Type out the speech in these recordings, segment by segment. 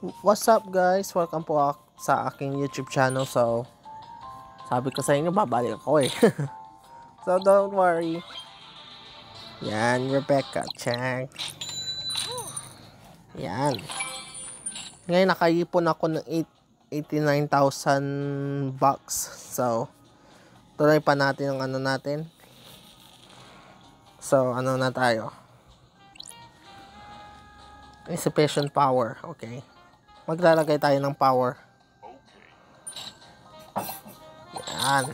What's up guys? Welcome po sa aking YouTube channel. So, sabi ko sa inyo, babalik ako eh. So, don't worry. Yan, Rebecca Chang. Yan. Ngayon, nakaipon ako ng 89,000 bucks. So, tuloy pa natin ang ano natin. So, ano na tayo? Anticipation power. Okay. Maglalagay tayo ng power. Yan.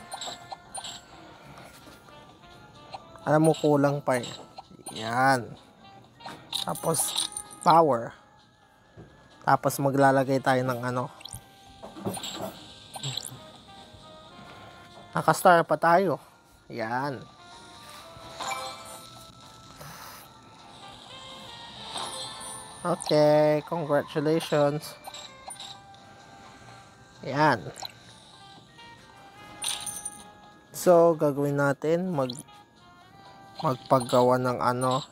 Alam mo, kulang pa eh. Yan. Tapos, power. Tapos, maglalagay tayo ng ano. Nakastar pa tayo. Yan. Okay. Congratulations. Yan. So, gagawin natin, magpagawa ng ano.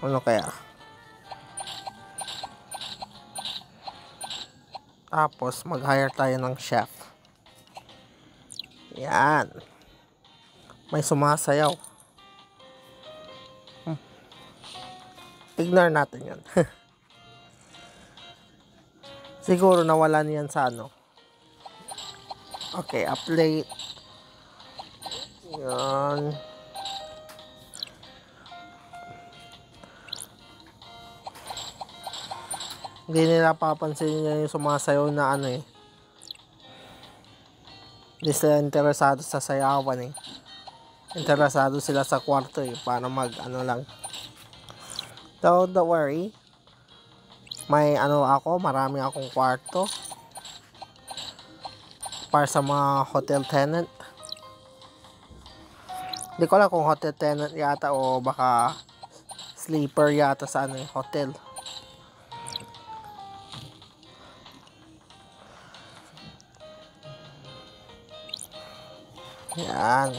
Ano kaya? Tapos, mag-hire tayo ng chef. Yan. May sumasayaw. Ignore natin yan. Siguro nawalan yan sa ano. Okay, update. Yan. Hindi nila papansin yung sumasayaw na ano eh. Hindi sila interesado sa sayawan eh. Interesado sila sa kwarto eh. Para mag ano lang. So, don't worry. May ano ako, marami akong kwarto para sa mga hotel tenant. Hindi ko alam kung hotel tenant yata o baka sleeper yata sa ano, hotel. Yan.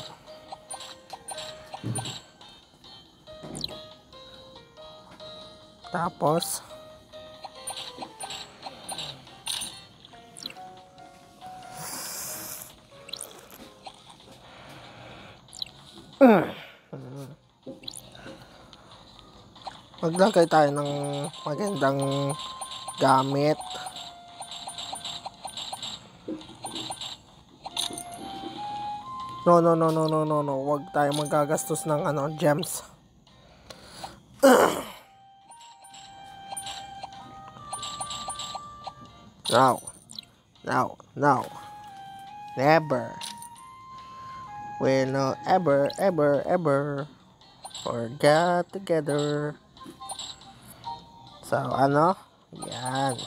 Tapos maglagay tayo ng magandang gamit. No. Huwag tayo magagastos ng ano, gems. No. Never. We'll not ever forget together. So, ano? Yan.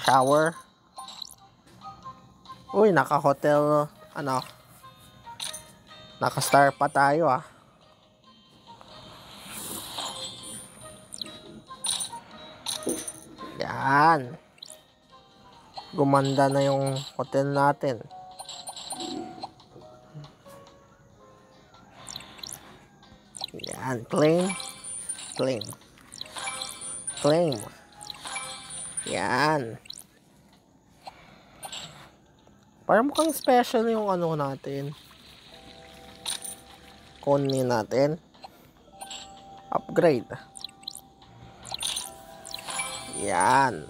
Shower. Uy, naka-hotel, ano? Naka-star pa tayo ah. Yan. Gumanda na yung hotel natin. Yan, claim. Yan. Parang mukhang special yung ano natin. Kunin natin. Upgrade. Yan.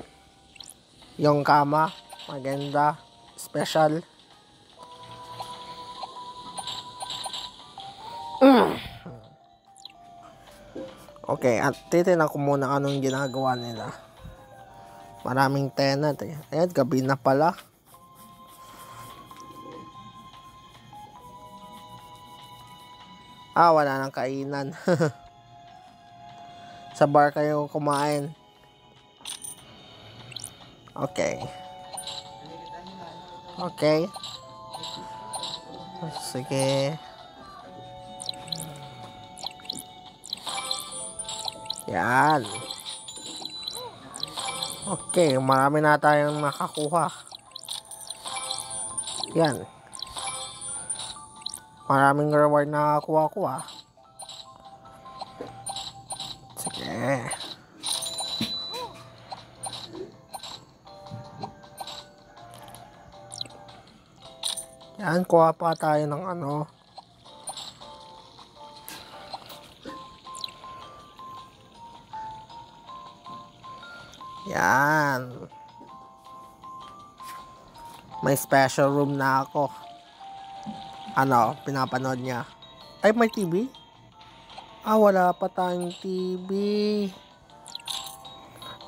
Yung kama, maganda, special. Okay, at titignan ko muna anong ginagawa nila. Maraming tenant eh. Ayan, gabi na pala. Wala nang kainan. Sa bar kayo kumain. Okay. Sige. Yan. Okay, marami na tayong nakakuha. Yan. Maraming reward na kuha ko ah. Sige. Yan, kuha pa tayo ng ano. Yan. May special room na ako. Ano, pinapanood niya. Ay, may TV? Ah, wala pa tayong TV.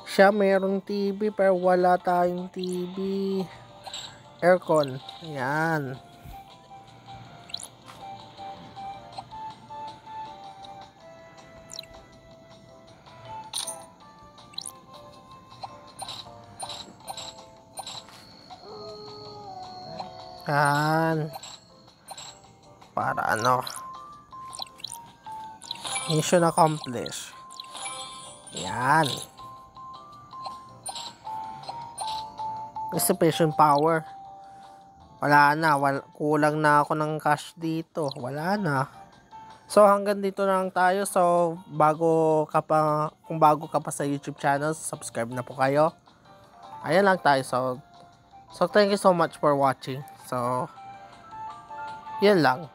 Siya mayroong TV pero wala tayong TV. Aircon. Yan. Yan. Para ano. Mission accomplished. Yan. Dissipation power. Wala na. Kulang na ako ng cash dito. Wala na. So hanggang dito na lang tayo. So kung bago ka pa sa YouTube channel, subscribe na po kayo. Ayan lang tayo. So thank you so much for watching. So, yun lang.